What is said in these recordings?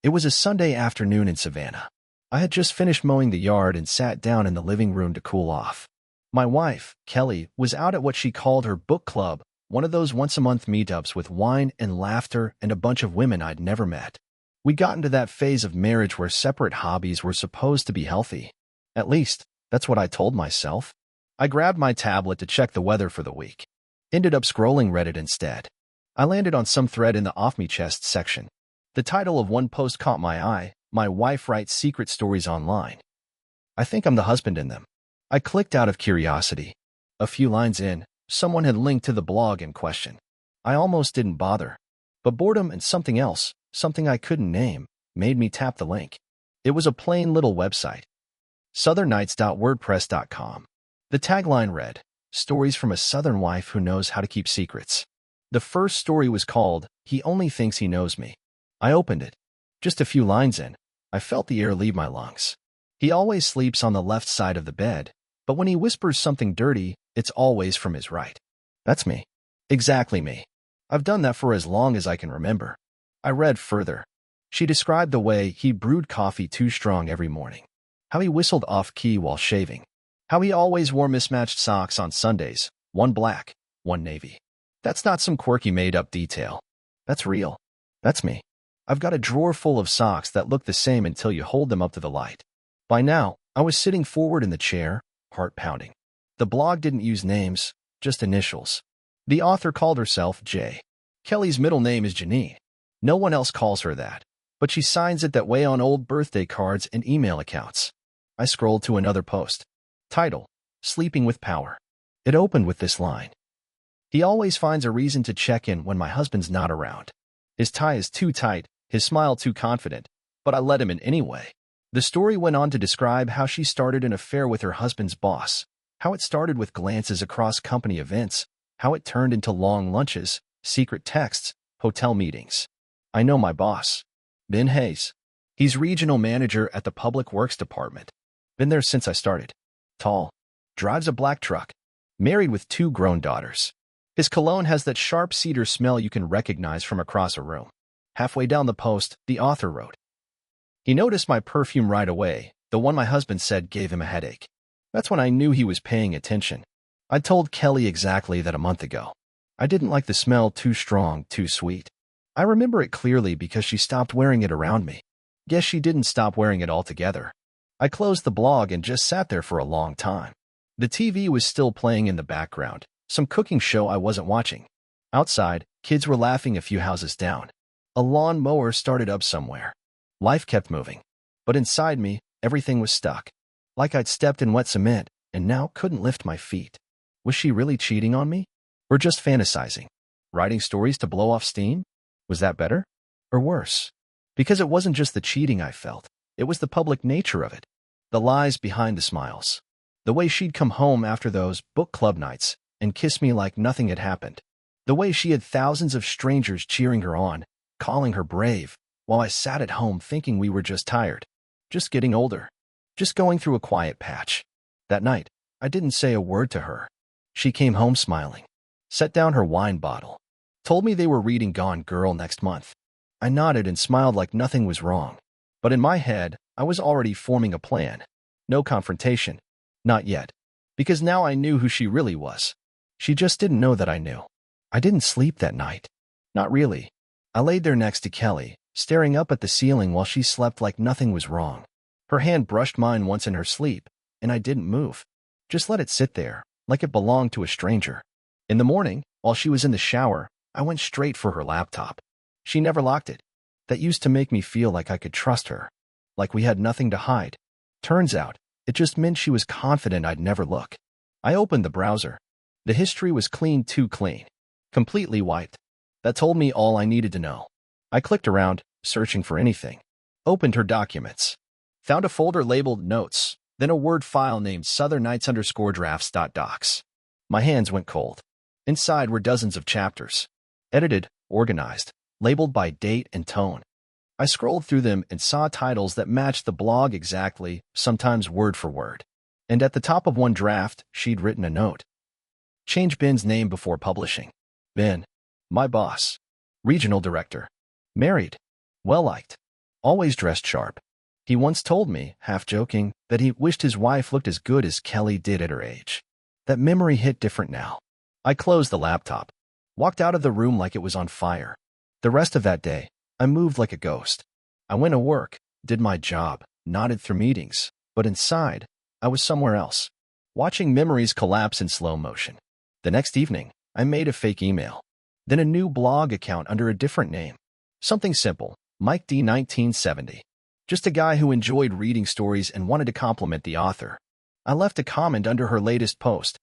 It was a Sunday afternoon in Savannah. I had just finished mowing the yard and sat down in the living room to cool off. My wife, Kelly, was out at what she called her book club, one of those once-a-month meetups with wine and laughter and a bunch of women I'd never met. We got into that phase of marriage where separate hobbies were supposed to be healthy. At least, that's what I told myself. I grabbed my tablet to check the weather for the week. Ended up scrolling Reddit instead. I landed on some thread in the Off Me Chest section. The title of one post caught my eye: "My wife writes secret stories online. I think I'm the husband in them." I clicked out of curiosity. A few lines in, someone had linked to the blog in question. I almost didn't bother. But boredom and something else, something I couldn't name, made me tap the link. It was a plain little website. southernnights.wordpress.com. The tagline read, "Stories from a Southern wife who knows how to keep secrets." The first story was called, "He Only Thinks He Knows Me." I opened it. Just a few lines in, I felt the air leave my lungs. He always sleeps on the left side of the bed, but when he whispers something dirty, it's always from his right. That's me. Exactly me. I've done that for as long as I can remember. I read further. She described the way he brewed coffee too strong every morning, how he whistled off-key while shaving, how he always wore mismatched socks on Sundays, one black, one navy. That's not some quirky made-up detail. That's real. That's me. I've got a drawer full of socks that look the same until you hold them up to the light. By now, I was sitting forward in the chair, heart pounding. The blog didn't use names, just initials. The author called herself J. Kelly's middle name is Janine. No one else calls her that, but she signs it that way on old birthday cards and email accounts. I scrolled to another post. Title: Sleeping with Power. It opened with this line: "He always finds a reason to check in when my husband's not around. His tie is too tight, his smile too confident, but I let him in anyway." The story went on to describe how she started an affair with her husband's boss, how it started with glances across company events, how it turned into long lunches, secret texts, hotel meetings. I know my boss, Ben Hayes. He's regional manager at the Public Works Department. Been there since I started. Tall, drives a black truck, married with 2 grown daughters. His cologne has that sharp cedar smell you can recognize from across a room. Halfway down the post, the author wrote, "He noticed my perfume right away, the one my husband said gave him a headache. That's when I knew he was paying attention. I told Kelly exactly that a month ago. I didn't like the smell, too strong, too sweet. I remember it clearly because she stopped wearing it around me. Guess she didn't stop wearing it altogether." I closed the blog and just sat there for a long time. The TV was still playing in the background, some cooking show I wasn't watching. Outside, kids were laughing a few houses down. A lawn mower started up somewhere. Life kept moving. But inside me, everything was stuck. Like I'd stepped in wet cement and now couldn't lift my feet. Was she really cheating on me? Or just fantasizing? Writing stories to blow off steam? Was that better? Or worse? Because it wasn't just the cheating I felt. It was the public nature of it. The lies behind the smiles. The way she'd come home after those book club nights and kiss me like nothing had happened. The way she had thousands of strangers cheering her on, calling her brave, while I sat at home thinking we were just tired, just getting older, just going through a quiet patch. That night, I didn't say a word to her. She came home smiling, set down her wine bottle, told me they were reading Gone Girl next month. I nodded and smiled like nothing was wrong. But in my head, I was already forming a plan. No confrontation. Not yet. Because now I knew who she really was. She just didn't know that I knew. I didn't sleep that night. Not really. I laid there next to Kelly, staring up at the ceiling while she slept like nothing was wrong. Her hand brushed mine once in her sleep, and I didn't move. Just let it sit there, like it belonged to a stranger. In the morning, while she was in the shower, I went straight for her laptop. She never locked it. That used to make me feel like I could trust her, like we had nothing to hide. Turns out, it just meant she was confident I'd never look. I opened the browser. The history was clean, too clean. Completely wiped. That told me all I needed to know. I clicked around, searching for anything. Opened her documents. Found a folder labeled Notes, then a Word file named southernnights_drafts.docs. My hands went cold. Inside were dozens of chapters. Edited, organized, labeled by date and tone. I scrolled through them and saw titles that matched the blog exactly, sometimes word for word. And at the top of one draft, she'd written a note. Change Ben's name before publishing. Ben. My boss. Regional director. Married. Well-liked. always dressed sharp. He once told me, half joking, that he wished his wife looked as good as Kelly did at her age. That memory hit different now. I closed the laptop, walked out of the room like it was on fire. The rest of that day, I moved like a ghost. I went to work, did my job, nodded through meetings, but inside, I was somewhere else, watching memories collapse in slow motion. The next evening, I made a fake email, then a new blog account under a different name. Something simple, Mike D. 1970. Just a guy who enjoyed reading stories and wanted to compliment the author. I left a comment under her latest post.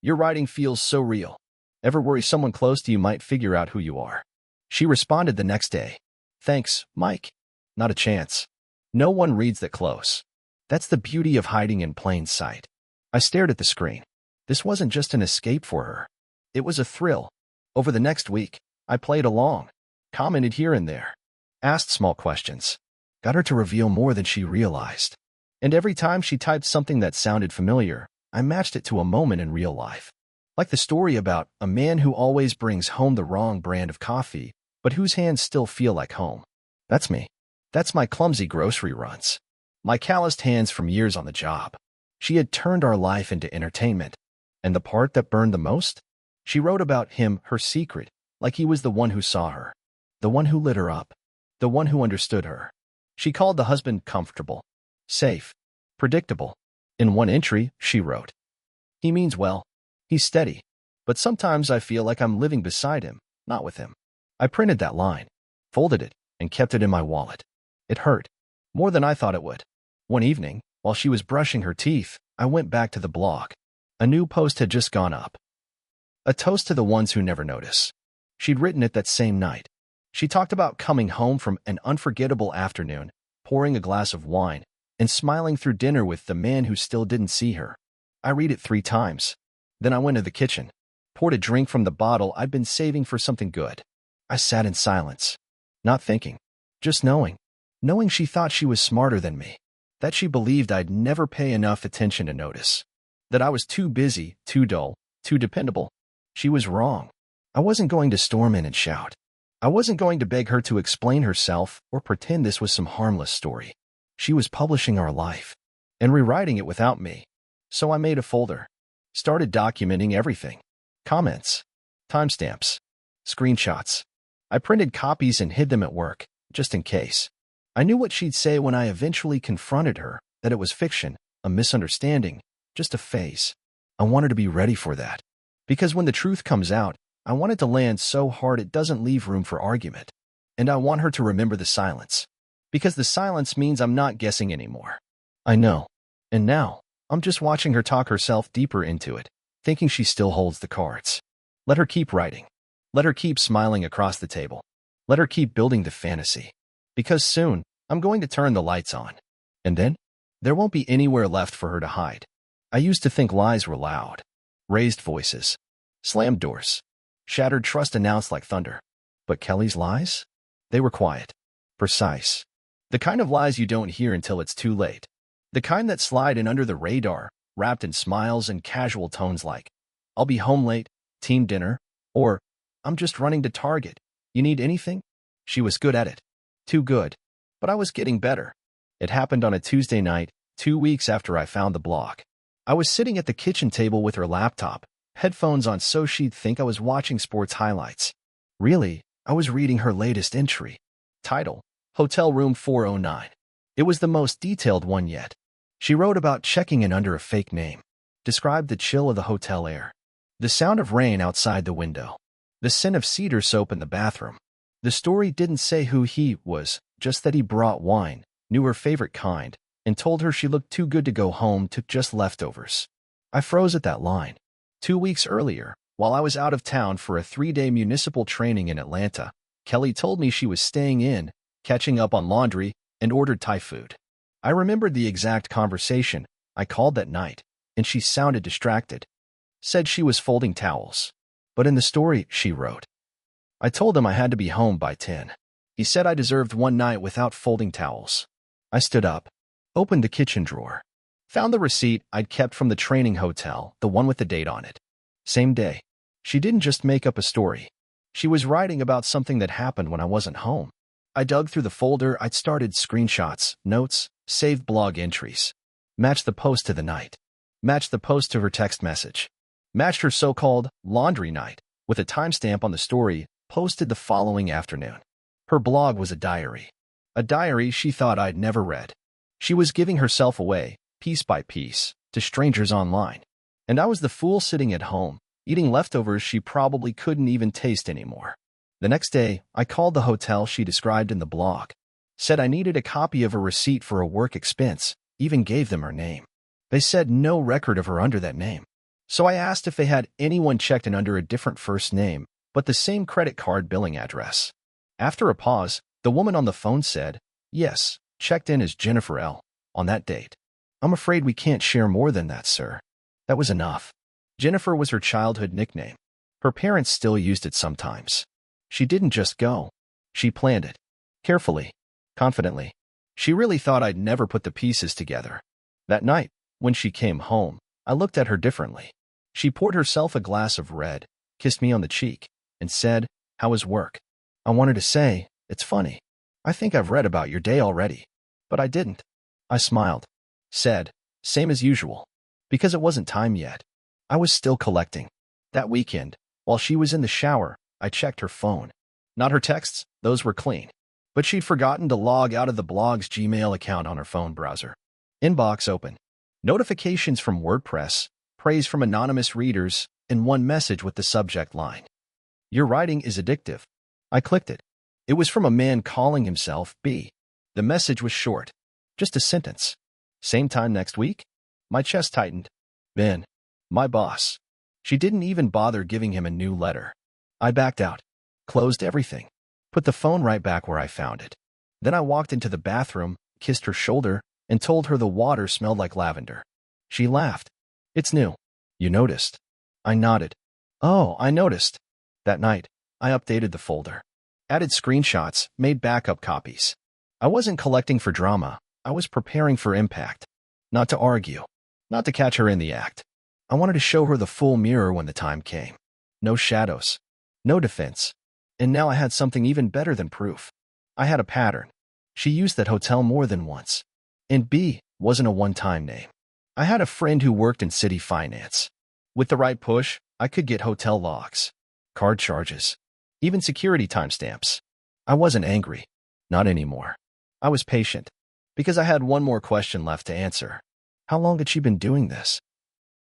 Your writing feels so real. Ever worry someone close to you might figure out who you are? She responded the next day. Thanks, Mike. Not a chance. No one reads that close. That's the beauty of hiding in plain sight. I stared at the screen. This wasn't just an escape for her. It was a thrill. Over the next week, I played along, commented here and there, asked small questions, got her to reveal more than she realized. And every time she typed something that sounded familiar, I matched it to a moment in real life. Like the story about a man who always brings home the wrong brand of coffee, but whose hands still feel like home. That's me. That's my clumsy grocery runs. My calloused hands from years on the job. She had turned our life into entertainment. And the part that burned the most? She wrote about him, her secret, like he was the one who saw her, the one who lit her up, the one who understood her. She called the husband comfortable, safe, predictable. In one entry, she wrote, he means well. He's steady. But sometimes I feel like I'm living beside him, not with him. I printed that line, folded it, and kept it in my wallet. It hurt, more than I thought it would. One evening, while she was brushing her teeth, I went back to the blog. A new post had just gone up. A toast to the ones who never notice. She'd written it that same night. She talked about coming home from an unforgettable afternoon, pouring a glass of wine, and smiling through dinner with the man who still didn't see her. I read it 3 times. Then I went to the kitchen, poured a drink from the bottle I'd been saving for something good. I sat in silence, not thinking, just knowing. Knowing she thought she was smarter than me, that she believed I'd never pay enough attention to notice, that I was too busy, too dull, too dependable. She was wrong. I wasn't going to storm in and shout. I wasn't going to beg her to explain herself or pretend this was some harmless story. She was publishing our life and rewriting it without me. So I made a folder, started documenting everything. Comments, timestamps, screenshots. I printed copies and hid them at work, just in case. I knew what she'd say when I eventually confronted her, that it was fiction, a misunderstanding, just a phase. I wanted to be ready for that. Because when the truth comes out, I want it to land so hard it doesn't leave room for argument. And I want her to remember the silence. Because the silence means I'm not guessing anymore. I know. And now, I'm just watching her talk herself deeper into it, thinking she still holds the cards. Let her keep writing. Let her keep smiling across the table. Let her keep building the fantasy. Because soon, I'm going to turn the lights on. And then, there won't be anywhere left for her to hide. I used to think lies were loud. Raised voices. Slammed doors. Shattered trust announced like thunder. But Kelly's lies? They were quiet. Precise. The kind of lies you don't hear until it's too late. The kind that slide in under the radar, wrapped in smiles and casual tones like, I'll be home late, team dinner, or, I'm just running to Target. You need anything? She was good at it. Too good. But I was getting better. It happened on a Tuesday night, 2 weeks after I found the blog. I was sitting at the kitchen table with her laptop, headphones on so she'd think I was watching sports highlights. Really, I was reading her latest entry. Title, Hotel Room 409. It was the most detailed one yet. She wrote about checking in under a fake name, described the chill of the hotel air, the sound of rain outside the window, the scent of cedar soap in the bathroom. The story didn't say who he was, just that he brought wine, knew her favorite kind, and told her she looked too good to go home to just leftovers. I froze at that line. 2 weeks earlier, while I was out of town for a 3-day municipal training in Atlanta, Kelly told me she was staying in, catching up on laundry, and ordered Thai food. I remembered the exact conversation. I called that night, and she sounded distracted. Said she was folding towels. But in the story, she wrote, I told him I had to be home by 10. He said I deserved one night without folding towels. I stood up, opened the kitchen drawer, found the receipt I'd kept from the training hotel, the one with the date on it. Same day. She didn't just make up a story. She was writing about something that happened when I wasn't home. I dug through the folder. I'd started screenshots, notes, saved blog entries. Matched the post to the night. Matched the post to her text message. Matched her so-called laundry night with a timestamp on the story, posted the following afternoon. Her blog was a diary. A diary she thought I'd never read. She was giving herself away, piece by piece, to strangers online. And I was the fool sitting at home, eating leftovers she probably couldn't even taste anymore. The next day, I called the hotel she described in the blog. Said I needed a copy of a receipt for a work expense, even gave them her name. They said no record of her under that name. So I asked if they had anyone checked in under a different first name, but the same credit card billing address. After a pause, the woman on the phone said, "Yes, checked in as Jennifer L. on that date." "I'm afraid we can't share more than that, sir." That was enough. Jennifer was her childhood nickname. Her parents still used it sometimes. She didn't just go. She planned it. Carefully. Confidently. She really thought I'd never put the pieces together. That night, when she came home, I looked at her differently. She poured herself a glass of red, kissed me on the cheek, and said, "How was work?" I wanted to say, "It's funny. I think I've read about your day already." But I didn't. I smiled. Said, "Same as usual." Because it wasn't time yet. I was still collecting. That weekend, while she was in the shower, I checked her phone. Not her texts, those were clean. But she'd forgotten to log out of the blog's Gmail account on her phone browser. Inbox open. Notifications from WordPress, praise from anonymous readers, and one message with the subject line, "Your writing is addictive." I clicked it. It was from a man calling himself B. The message was short. Just a sentence. "Same time next week?" My chest tightened. Ben. My boss. She didn't even bother giving him a new letter. I backed out. Closed everything. Put the phone right back where I found it. Then I walked into the bathroom, kissed her shoulder, and told her the water smelled like lavender. She laughed. "It's new. You noticed?" I nodded. "Oh, I noticed." That night, I updated the folder. Added screenshots, made backup copies. I wasn't collecting for drama. I was preparing for impact. Not to argue. Not to catch her in the act. I wanted to show her the full mirror when the time came. No shadows. No defense. And now I had something even better than proof. I had a pattern. She used that hotel more than once. And B wasn't a one-time name. I had a friend who worked in city finance. With the right push, I could get hotel logs, card charges, even security timestamps. I wasn't angry. Not anymore. I was patient. Because I had one more question left to answer. How long had she been doing this?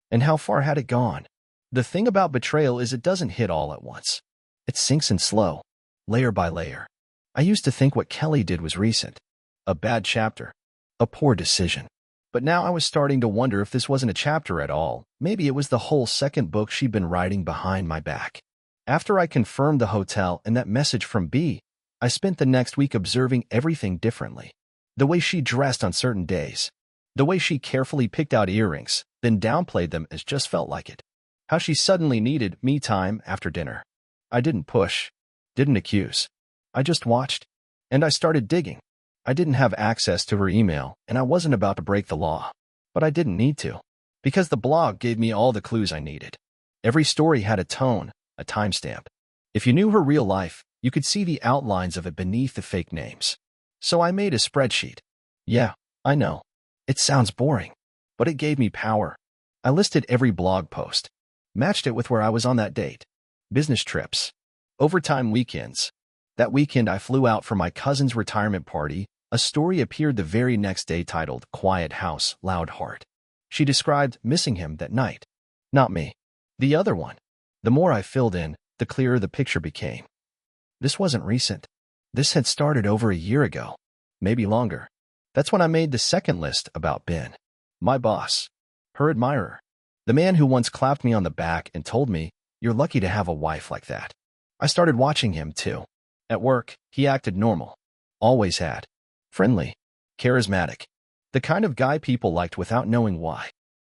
And how far had it gone? The thing about betrayal is it doesn't hit all at once. It sinks in slow, layer by layer. I used to think what Kelly did was recent. A bad chapter. A poor decision. But now I was starting to wonder if this wasn't a chapter at all. Maybe it was the whole second book she'd been writing behind my back. After I confirmed the hotel and that message from B, I spent the next week observing everything differently. The way she dressed on certain days. The way she carefully picked out earrings, then downplayed them as just felt like it. How she suddenly needed me time after dinner. I didn't push. Didn't accuse. I just watched. And I started digging. I didn't have access to her email, and I wasn't about to break the law. But I didn't need to. Because the blog gave me all the clues I needed. Every story had a tone, a timestamp. If you knew her real life, you could see the outlines of it beneath the fake names. So I made a spreadsheet. Yeah, I know. It sounds boring. But it gave me power. I listed every blog post. Matched it with where I was on that date. Business trips. Overtime weekends. That weekend I flew out for my cousin's retirement party. A story appeared the very next day titled "Quiet House, Loud Heart." She described missing him that night. Not me. The other one. The more I filled in, the clearer the picture became. This wasn't recent. This had started over a year ago. Maybe longer. That's when I made the second list about Ben. My boss. Her admirer. The man who once clapped me on the back and told me, "You're lucky to have a wife like that." I started watching him too. At work, he acted normal. Always had. Friendly. Charismatic. The kind of guy people liked without knowing why.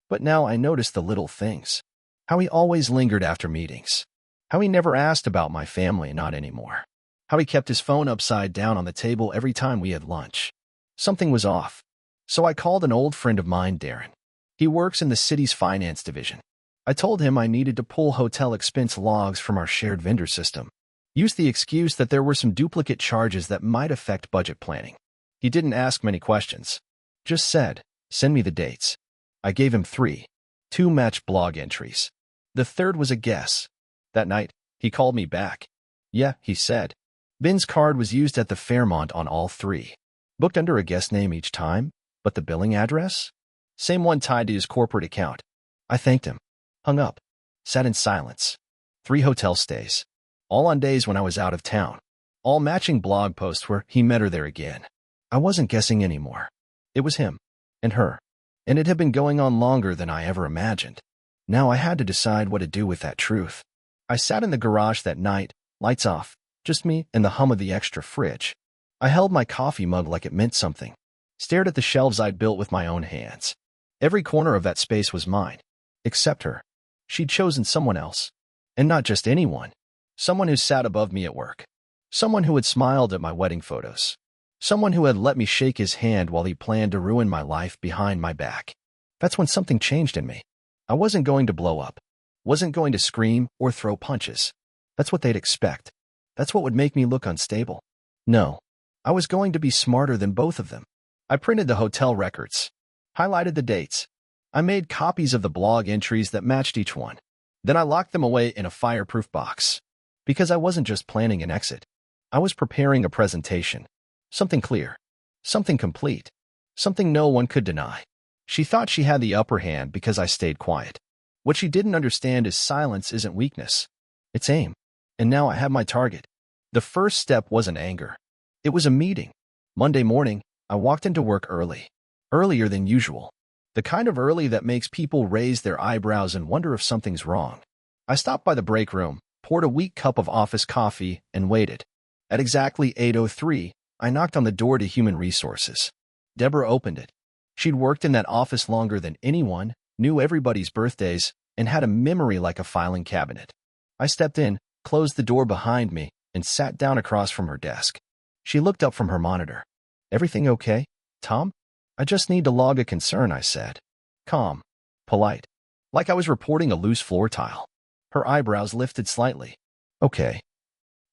But now I noticed the little things. How he always lingered after meetings. How he never asked about my family, not anymore. How he kept his phone upside down on the table every time we had lunch. Something was off. So I called an old friend of mine, Darren. He works in the city's finance division. I told him I needed to pull hotel expense logs from our shared vendor system. Used the excuse that there were some duplicate charges that might affect budget planning. He didn't ask many questions. Just said, "Send me the dates." I gave him 3. 2 matched blog entries. The third was a guess. That night, he called me back. "Yeah," he said. "Ben's card was used at the Fairmont on all 3. Booked under a guest name each time, but the billing address? Same one tied to his corporate account." I thanked him. Hung up. Sat in silence. 3 hotel stays. All on days when I was out of town. All matching blog posts where he met her there again. I wasn't guessing anymore. It was him. And her. And it had been going on longer than I ever imagined. Now I had to decide what to do with that truth. I sat in the garage that night, lights off, just me and the hum of the extra fridge. I held my coffee mug like it meant something. Stared at the shelves I'd built with my own hands. Every corner of that space was mine. Except her. She'd chosen someone else. And not just anyone. Someone who sat above me at work. Someone who had smiled at my wedding photos. Someone who had let me shake his hand while he planned to ruin my life behind my back. That's when something changed in me. I wasn't going to blow up. Wasn't going to scream or throw punches. That's what they'd expect. That's what would make me look unstable. No. I was going to be smarter than both of them. I printed the hotel records. Highlighted the dates. I made copies of the blog entries that matched each one. Then I locked them away in a fireproof box. Because I wasn't just planning an exit. I was preparing a presentation. Something clear. Something complete. Something no one could deny. She thought she had the upper hand because I stayed quiet. What she didn't understand is silence isn't weakness. It's aim. And now I had my target. The first step wasn't anger. It was a meeting. Monday morning, I walked into work early. Earlier than usual. The kind of early that makes people raise their eyebrows and wonder if something's wrong. I stopped by the break room, poured a weak cup of office coffee, and waited. At exactly 8:03, I knocked on the door to Human Resources. Deborah opened it. She'd worked in that office longer than anyone, knew everybody's birthdays, and had a memory like a filing cabinet. I stepped in, closed the door behind me, and sat down across from her desk. She looked up from her monitor. "Everything okay, Tom?" "I just need to log a concern," I said. Calm. Polite. Like I was reporting a loose floor tile. Her eyebrows lifted slightly. "Okay."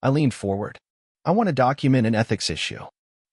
I leaned forward. "I want to document an ethics issue.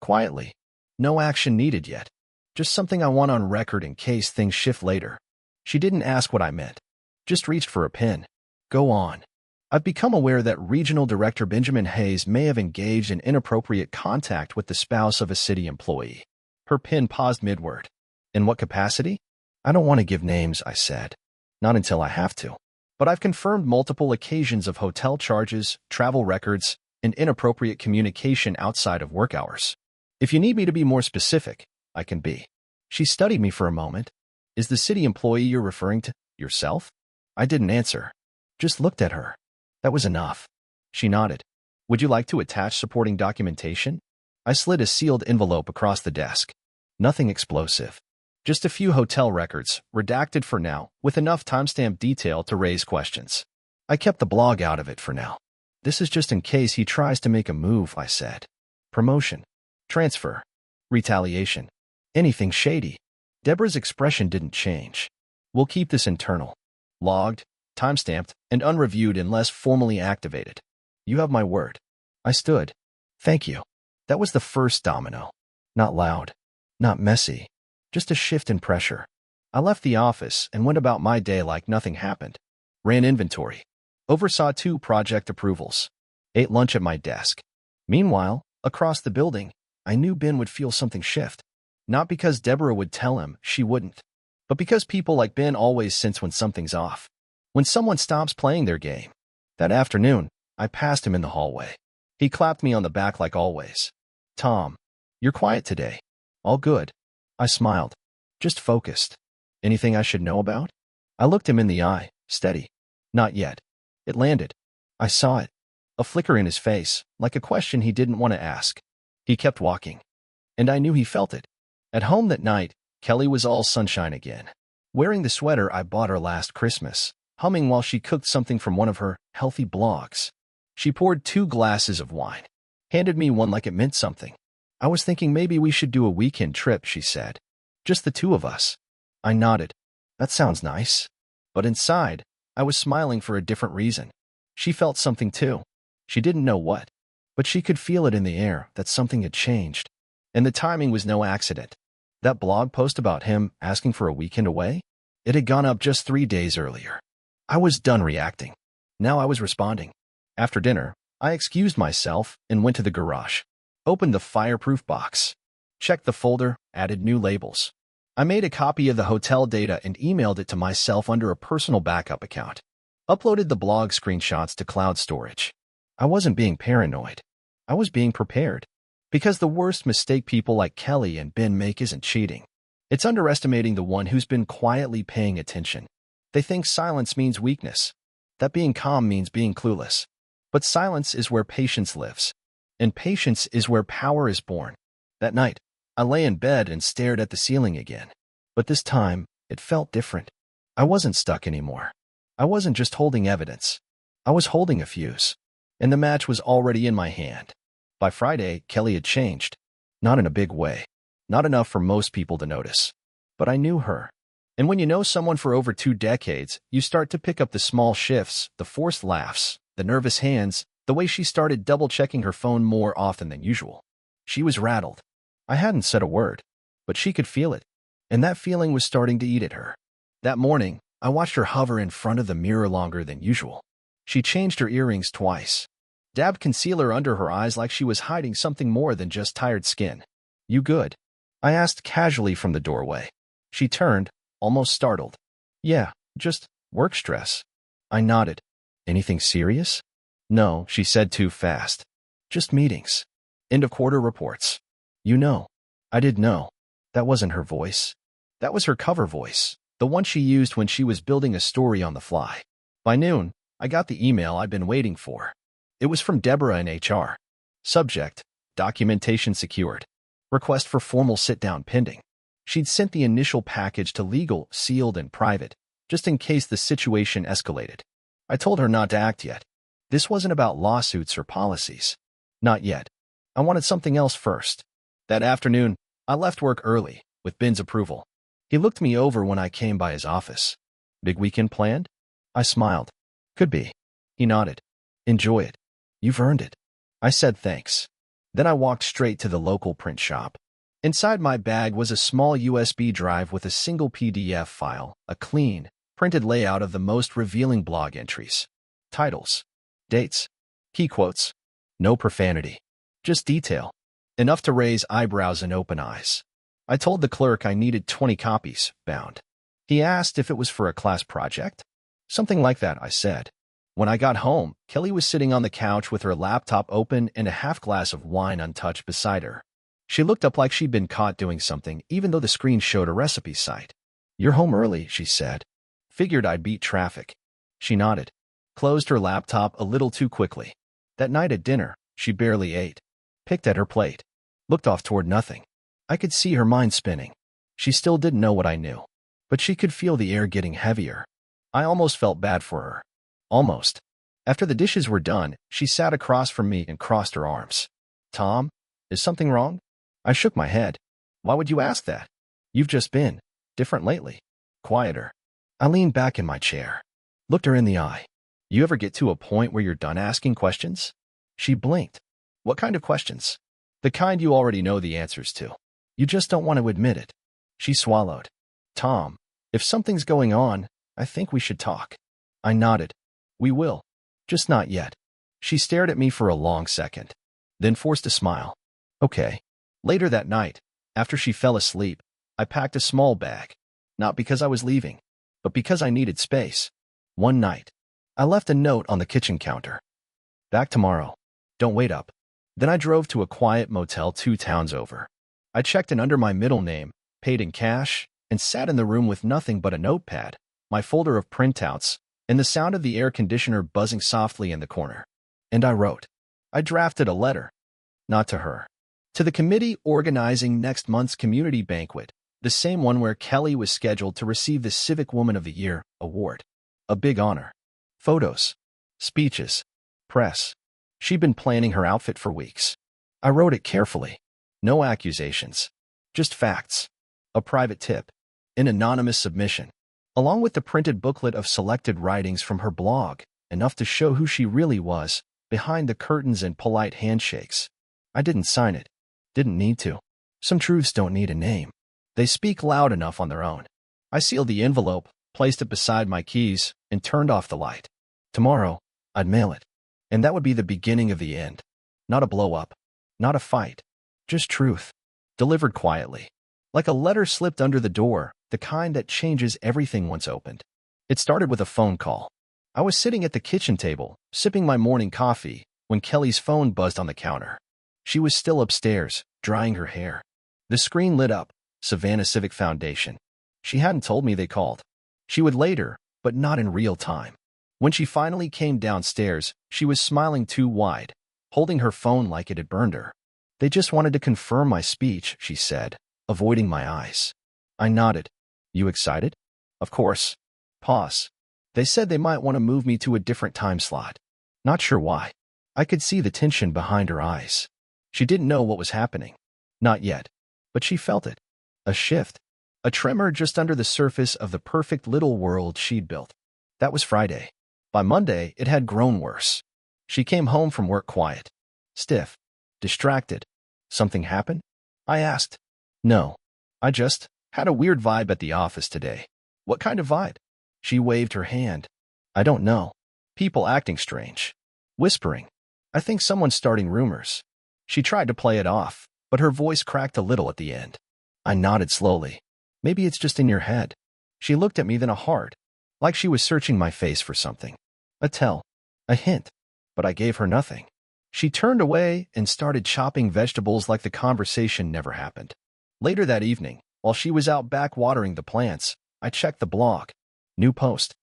Quietly. No action needed yet. Just something I want on record in case things shift later." She didn't ask what I meant. Just reached for a pen. "Go on." I've become aware that Regional Director Benjamin Hayes may have engaged in inappropriate contact with the spouse of a city employee. Her pen paused mid-word. "In what capacity?" "I don't want to give names," I said. "Not until I have to. But I've confirmed multiple occasions of hotel charges, travel records, and inappropriate communication outside of work hours. If you need me to be more specific, I can be." She studied me for a moment. "Is the city employee you're referring to yourself?" I didn't answer. Just looked at her. That was enough. She nodded. "Would you like to attach supporting documentation?" I slid a sealed envelope across the desk. Nothing explosive. Just a few hotel records, redacted for now, with enough timestamp detail to raise questions. I kept the blog out of it for now. "This is just in case he tries to make a move," I said. "Promotion. Transfer. Retaliation. Anything shady." Deborah's expression didn't change. "We'll keep this internal. Logged, timestamped, and unreviewed unless formally activated. You have my word." I stood. "Thank you." That was the first domino. Not loud. Not messy. Just a shift in pressure. I left the office and went about my day like nothing happened. Ran inventory. Oversaw 2 project approvals. Ate lunch at my desk. Meanwhile, across the building, I knew Ben would feel something shift. Not because Deborah would tell him, she wouldn't. But because people like Ben always sense when something's off. When someone stops playing their game. That afternoon, I passed him in the hallway. He clapped me on the back like always. "Tom, you're quiet today." "All good." I smiled. "Just focused. Anything I should know about?" I looked him in the eye, steady. "Not yet." It landed. I saw it. A flicker in his face, like a question he didn't want to ask. He kept walking. And I knew he felt it. At home that night, Kelly was all sunshine again. Wearing the sweater I bought her last Christmas, humming while she cooked something from one of her healthy blogs. She poured 2 glasses of wine. Handed me one like it meant something. "I was thinking maybe we should do a weekend trip," she said. "Just the 2 of us." I nodded. "That sounds nice." But inside, I was smiling for a different reason. She felt something too. She didn't know what, but she could feel it in the air that something had changed. And the timing was no accident. That blog post about him asking for a weekend away? It had gone up just 3 days earlier. I was done reacting. Now I was responding. After dinner, I excused myself and went to the garage. Opened the fireproof box. Checked the folder, added new labels. I made a copy of the hotel data and emailed it to myself under a personal backup account. Uploaded the blog screenshots to cloud storage. I wasn't being paranoid. I was being prepared. Because the worst mistake people like Kelly and Ben make isn't cheating. It's underestimating the one who's been quietly paying attention. They think silence means weakness, that being calm means being clueless. But silence is where patience lives. And patience is where power is born. That night, I lay in bed and stared at the ceiling again. But this time, it felt different. I wasn't stuck anymore. I wasn't just holding evidence. I was holding a fuse. And the match was already in my hand. By Friday, Kelly had changed. Not in a big way. Not enough for most people to notice. But I knew her. And when you know someone for over 2 decades, you start to pick up the small shifts, the forced laughs, the nervous hands, the way she started double-checking her phone more often than usual. She was rattled. I hadn't said a word, but she could feel it. And that feeling was starting to eat at her. That morning, I watched her hover in front of the mirror longer than usual. She changed her earrings twice. Dabbed concealer under her eyes like she was hiding something more than just tired skin. "You good?" I asked casually from the doorway. She turned, almost startled. "Yeah, just work stress." I nodded. "Anything serious?" "No," she said too fast. "Just meetings. End of quarter reports." "You know." I did know. That wasn't her voice. That was her cover voice, the one she used when she was building a story on the fly. By noon, I got the email I'd been waiting for. It was from Deborah in HR. Subject: documentation secured. Request for formal sit-down pending. She'd sent the initial package to legal, sealed and private, just in case the situation escalated. I told her not to act yet. This wasn't about lawsuits or policies. Not yet. I wanted something else first. That afternoon, I left work early, with Ben's approval. He looked me over when I came by his office. "Big weekend planned?" I smiled. "Could be." He nodded. "Enjoy it. You've earned it." I said thanks. Then I walked straight to the local print shop. Inside my bag was a small USB drive with a single PDF file, a clean, printed layout of the most revealing blog entries. Titles. Dates. Key quotes. No profanity. Just detail. Enough to raise eyebrows and open eyes. I told the clerk I needed 20 copies, bound. He asked if it was for a class project. "Something like that," I said. When I got home, Kelly was sitting on the couch with her laptop open and a half glass of wine untouched beside her. She looked up like she'd been caught doing something, even though the screen showed a recipe site. "You're home early," she said. "Figured I'd beat traffic." She nodded. Closed her laptop a little too quickly. That night at dinner, she barely ate. Picked at her plate. Looked off toward nothing. I could see her mind spinning. She still didn't know what I knew. But she could feel the air getting heavier. I almost felt bad for her. Almost. After the dishes were done, she sat across from me and crossed her arms. "Tom, is something wrong?" I shook my head. "Why would you ask that? You've just been different lately. Quieter." I leaned back in my chair. Looked her in the eye. "You ever get to a point where you're done asking questions?" She blinked. "What kind of questions?" "The kind you already know the answers to. You just don't want to admit it." She swallowed. "Tom, if something's going on, I think we should talk." I nodded. "We will. Just not yet." She stared at me for a long second, then forced a smile. "Okay." Later that night, after she fell asleep, I packed a small bag. Not because I was leaving, but because I needed space. One night, I left a note on the kitchen counter. "Back tomorrow. Don't wait up." Then I drove to a quiet motel 2 towns over. I checked in under my middle name, paid in cash, and sat in the room with nothing but a notepad, my folder of printouts, and the sound of the air conditioner buzzing softly in the corner. And I wrote. I drafted a letter. Not to her. To the committee organizing next month's community banquet, the same one where Kelly was scheduled to receive the Civic Woman of the Year award. A big honor. Photos. Speeches. Press. She'd been planning her outfit for weeks. I wrote it carefully. No accusations. Just facts. A private tip. An anonymous submission. Along with the printed booklet of selected writings from her blog, enough to show who she really was, behind the curtains and polite handshakes. I didn't sign it. Didn't need to. Some truths don't need a name. They speak loud enough on their own. I sealed the envelope, placed it beside my keys, and turned off the light. Tomorrow, I'd mail it. And that would be the beginning of the end. Not a blow-up. Not a fight. Just truth. Delivered quietly. Like a letter slipped under the door, the kind that changes everything once opened. It started with a phone call. I was sitting at the kitchen table, sipping my morning coffee, when Kelly's phone buzzed on the counter. She was still upstairs, drying her hair. The screen lit up. Savannah Civic Foundation. She hadn't told me they called. She would later, but not in real time. When she finally came downstairs, she was smiling too wide, holding her phone like it had burned her. They just wanted to confirm my speech, she said, avoiding my eyes. I nodded. You excited? Of course. Pause. They said they might want to move me to a different time slot. Not sure why. I could see the tension behind her eyes. She didn't know what was happening. Not yet. But she felt it. A shift. A tremor just under the surface of the perfect little world she'd built. That was Friday. By Monday, it had grown worse. She came home from work quiet. Stiff. Distracted. Something happened? I asked. No. I just had a weird vibe at the office today. What kind of vibe? She waved her hand. I don't know. People acting strange. Whispering. I think someone's starting rumors. She tried to play it off, but her voice cracked a little at the end. I nodded slowly. Maybe it's just in your head. She looked at me then a hard, like she was searching my face for something. A tell. A hint. But I gave her nothing. She turned away and started chopping vegetables like the conversation never happened. Later that evening, while she was out back watering the plants, I checked the blog. New post.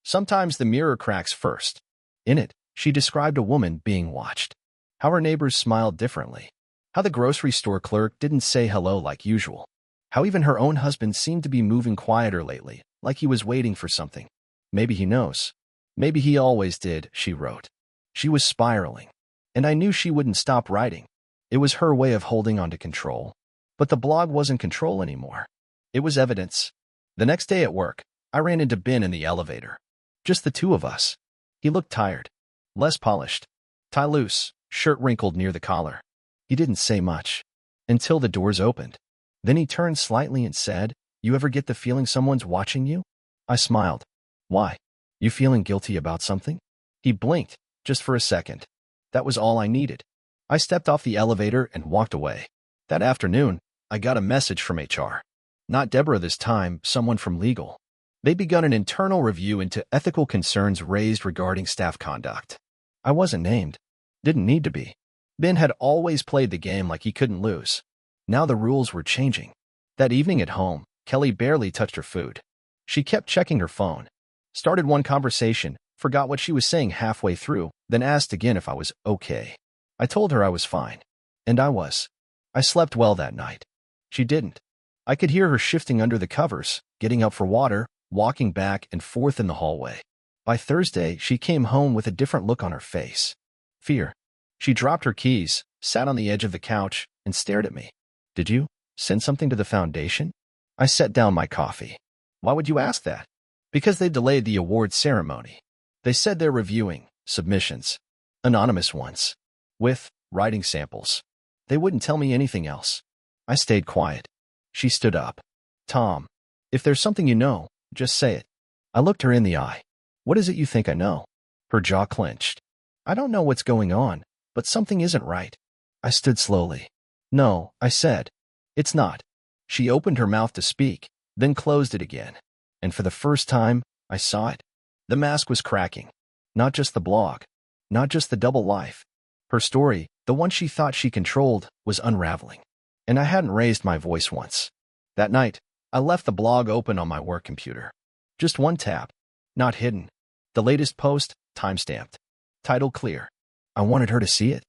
Sometimes the mirror cracks first. In it, she described a woman being watched. How her neighbors smiled differently. How the grocery store clerk didn't say hello like usual. How even her own husband seemed to be moving quieter lately, like he was waiting for something. Maybe he knows. Maybe he always did, she wrote. She was spiraling. And I knew she wouldn't stop writing. It was her way of holding on to control. But the blog wasn't control anymore. It was evidence. The next day at work, I ran into Ben in the elevator. Just the two of us. He looked tired. Less polished. Tie loose, shirt wrinkled near the collar. He didn't say much. Until the doors opened. Then he turned slightly and said, You ever get the feeling someone's watching you? I smiled. Why? You feeling guilty about something? He blinked, just for a second. That was all I needed. I stepped off the elevator and walked away. That afternoon, I got a message from HR. Not Deborah this time, someone from legal. They'd begun an internal review into ethical concerns raised regarding staff conduct. I wasn't named. Didn't need to be. Ben had always played the game like he couldn't lose. Now the rules were changing. That evening at home, Kelly barely touched her food. She kept checking her phone. Started one conversation, forgot what she was saying halfway through, then asked again if I was okay. I told her I was fine. And I was. I slept well that night. She didn't. I could hear her shifting under the covers, getting up for water, walking back and forth in the hallway. By Thursday, she came home with a different look on her face. Fear. She dropped her keys, sat on the edge of the couch, and stared at me. Did you send something to the foundation? I set down my coffee. Why would you ask that? Because they delayed the award ceremony. They said they're reviewing submissions. Anonymous ones. With writing samples. They wouldn't tell me anything else. I stayed quiet. She stood up. Tom, if there's something you know, just say it. I looked her in the eye. What is it you think I know? Her jaw clenched. I don't know what's going on, but something isn't right. I stood slowly. No, I said. It's not. She opened her mouth to speak, then closed it again. And for the first time, I saw it. The mask was cracking. Not just the blog. Not just the double life. Her story, the one she thought she controlled, was unraveling. And I hadn't raised my voice once. That night, I left the blog open on my work computer. Just one tab. Not hidden. The latest post, time-stamped. Title clear. I wanted her to see it.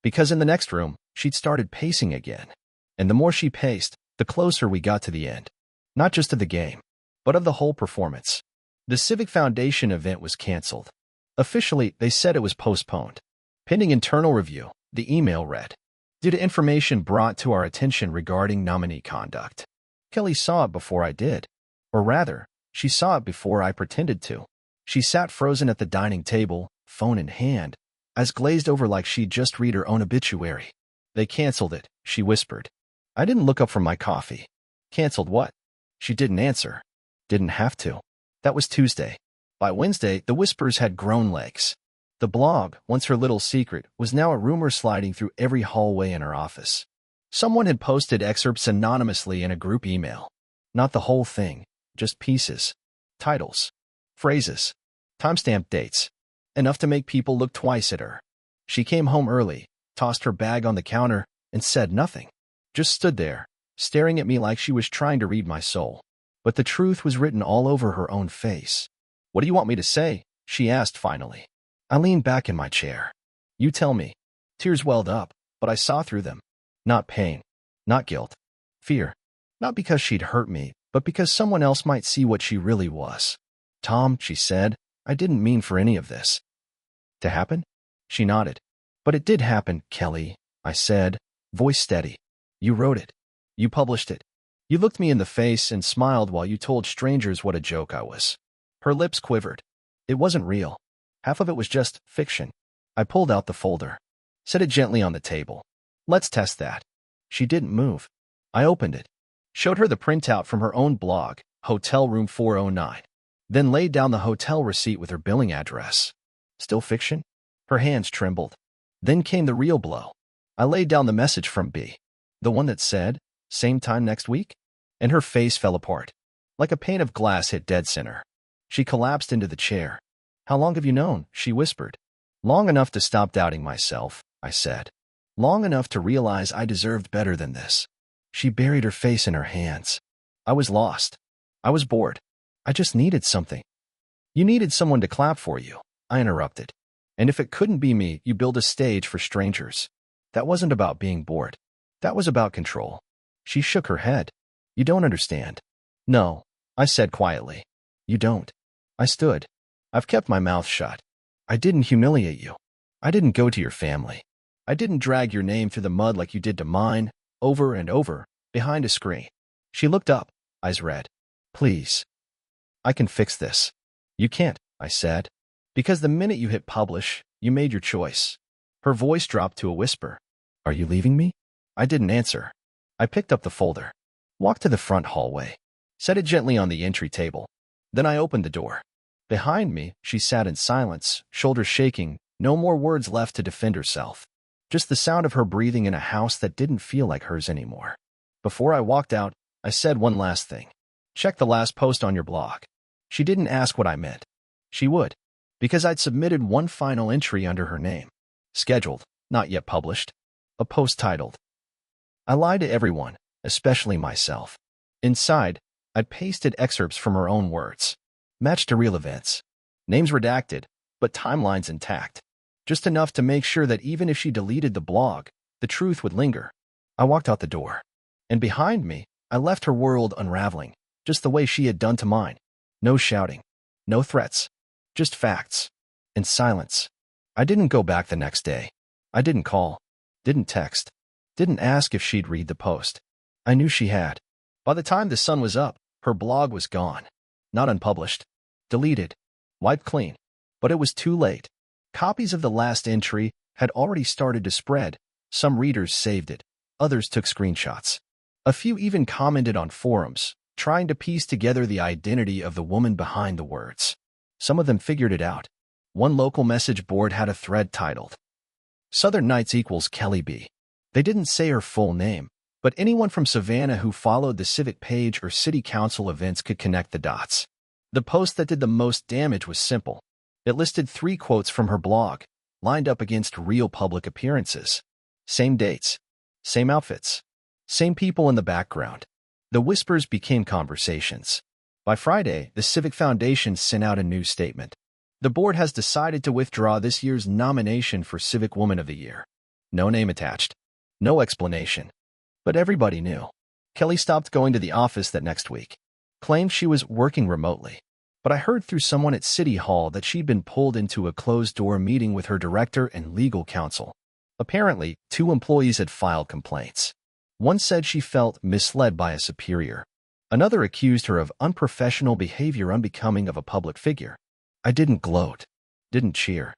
Because in the next room, she'd started pacing again. And the more she paced, the closer we got to the end. Not just of the game, but of the whole performance. The Civic Foundation event was canceled. Officially, they said it was postponed. Pending internal review, the email read, due to information brought to our attention regarding nominee conduct. Kelly saw it before I did. Or rather, she saw it before I pretended to. She sat frozen at the dining table, phone in hand, eyes glazed over like she'd just read her own obituary. They canceled it, she whispered. I didn't look up from my coffee. Canceled what? She didn't answer. Didn't have to. That was Tuesday. By Wednesday, the whispers had grown legs. The blog, once her little secret, was now a rumor sliding through every hallway in her office. Someone had posted excerpts anonymously in a group email. Not the whole thing, just pieces. Titles. Phrases. Timestamp dates. Enough to make people look twice at her. She came home early, tossed her bag on the counter, and said nothing. Just stood there, staring at me like she was trying to read my soul. But the truth was written all over her own face. What do you want me to say? She asked finally. I leaned back in my chair. You tell me. Tears welled up, but I saw through them. Not pain. Not guilt. Fear. Not because she'd hurt me, but because someone else might see what she really was. Tom, she said, I didn't mean for any of this to happen? She nodded. But it did happen, Kelly, I said, voice steady. You wrote it. You published it. You looked me in the face and smiled while you told strangers what a joke I was. Her lips quivered. It wasn't real. Half of it was just fiction. I pulled out the folder. Set it gently on the table. Let's test that. She didn't move. I opened it. Showed her the printout from her own blog, Hotel Room 409. Then laid down the hotel receipt with her billing address. Still fiction? Her hands trembled. Then came the real blow. I laid down the message from B. The one that said, same time next week? And her face fell apart. Like a pane of glass hit dead center. She collapsed into the chair. How long have you known? She whispered. Long enough to stop doubting myself, I said. Long enough to realize I deserved better than this. She buried her face in her hands. I was lost. I was bored. I just needed something. You needed someone to clap for you, I interrupted. And if it couldn't be me, you build a stage for strangers. That wasn't about being bored. That was about control. She shook her head. You don't understand. No, I said quietly. You don't. I stood. I've kept my mouth shut. I didn't humiliate you. I didn't go to your family. I didn't drag your name through the mud like you did to mine, over and over, behind a screen. She looked up, eyes red. Please. I can fix this. You can't, I said. Because the minute you hit publish, you made your choice. Her voice dropped to a whisper. Are you leaving me? I didn't answer. I picked up the folder. Walked to the front hallway. Set it gently on the entry table. Then I opened the door. Behind me, she sat in silence, shoulders shaking, no more words left to defend herself. Just the sound of her breathing in a house that didn't feel like hers anymore. Before I walked out, I said one last thing. Check the last post on your blog. She didn't ask what I meant. She would. Because I'd submitted one final entry under her name. Scheduled, not yet published. A post titled. I lied to everyone, especially myself. Inside, I'd pasted excerpts from her own words. Matched to real events. Names redacted, but timelines intact. Just enough to make sure that even if she deleted the blog, the truth would linger. I walked out the door. And behind me, I left her world unraveling, just the way she had done to mine. No shouting. No threats. Just facts. And silence. I didn't go back the next day. I didn't call. Didn't text. Didn't ask if she'd read the post. I knew she had. By the time the sun was up, her blog was gone. Not unpublished. Deleted. Wiped clean. But it was too late. Copies of the last entry had already started to spread. Some readers saved it. Others took screenshots. A few even commented on forums, trying to piece together the identity of the woman behind the words. Some of them figured it out. One local message board had a thread titled, Southern Nights equals Kelly B. They didn't say her full name, but anyone from Savannah who followed the civic page or city council events could connect the dots. The post that did the most damage was simple. It listed 3 quotes from her blog, lined up against real public appearances. Same dates. Same outfits. Same people in the background. The whispers became conversations. By Friday, the Civic Foundation sent out a new statement. The board has decided to withdraw this year's nomination for Civic Woman of the Year. No name attached. No explanation. But everybody knew. Kelly stopped going to the office that next week. Claimed she was working remotely. But I heard through someone at City Hall that she'd been pulled into a closed-door meeting with her director and legal counsel. Apparently, 2 employees had filed complaints. One said she felt misled by a superior. Another accused her of unprofessional behavior unbecoming of a public figure. I didn't gloat. Didn't cheer.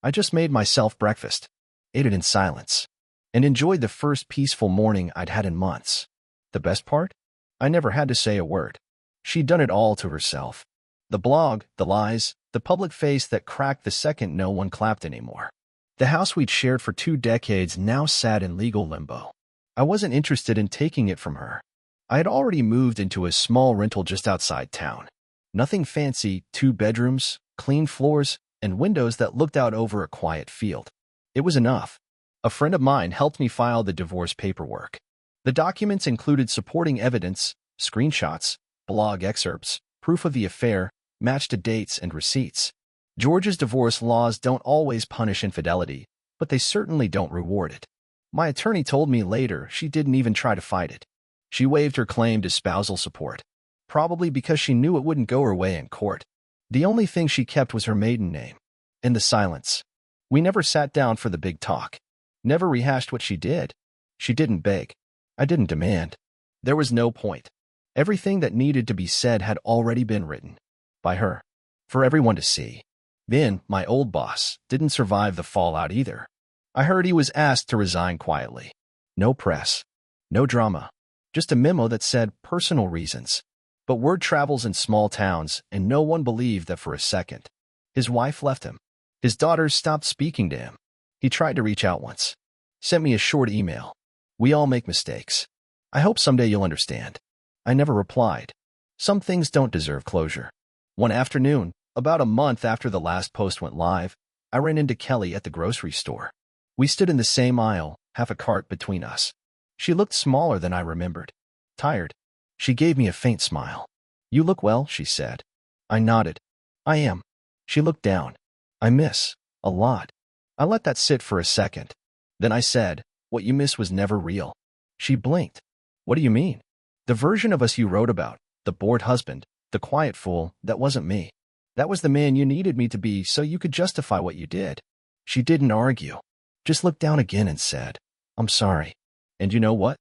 I just made myself breakfast, ate it in silence, and enjoyed the first peaceful morning I'd had in months. The best part? I never had to say a word. She'd done it all to herself. The blog, the lies, the public face that cracked the second no one clapped anymore. The house we'd shared for 2 decades now sat in legal limbo. I wasn't interested in taking it from her. I had already moved into a small rental just outside town. Nothing fancy, 2 bedrooms, clean floors, and windows that looked out over a quiet field. It was enough. A friend of mine helped me file the divorce paperwork. The documents included supporting evidence, screenshots, blog excerpts, proof of the affair, matched dates and receipts. Georgia's divorce laws don't always punish infidelity, but they certainly don't reward it. My attorney told me later she didn't even try to fight it. She waived her claim to spousal support, probably because she knew it wouldn't go her way in court. The only thing she kept was her maiden name. And the silence. We never sat down for the big talk. Never rehashed what she did. She didn't beg. I didn't demand. There was no point. Everything that needed to be said had already been written. By her. For everyone to see. Then, my old boss didn't survive the fallout either. I heard he was asked to resign quietly. No press. No drama. Just a memo that said personal reasons. But word travels in small towns, and no one believed that for a second. His wife left him. His daughters stopped speaking to him. He tried to reach out once. Sent me a short email. We all make mistakes. I hope someday you'll understand. I never replied. Some things don't deserve closure. One afternoon, about a month after the last post went live, I ran into Kelly at the grocery store. We stood in the same aisle, half a cart between us. She looked smaller than I remembered. Tired. She gave me a faint smile. You look well, she said. I nodded. I am. She looked down. I miss. A lot. I let that sit for a second. Then I said, what you miss was never real. She blinked. What do you mean? The version of us you wrote about, the bored husband, the quiet fool, that wasn't me. That was the man you needed me to be so you could justify what you did. She didn't argue. Just looked down again and said, I'm sorry. And you know what?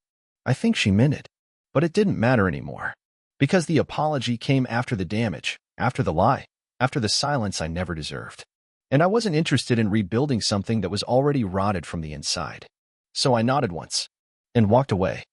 I think she meant it. But it didn't matter anymore. Because the apology came after the damage, after the lie, after the silence I never deserved. And I wasn't interested in rebuilding something that was already rotted from the inside. So I nodded once and walked away.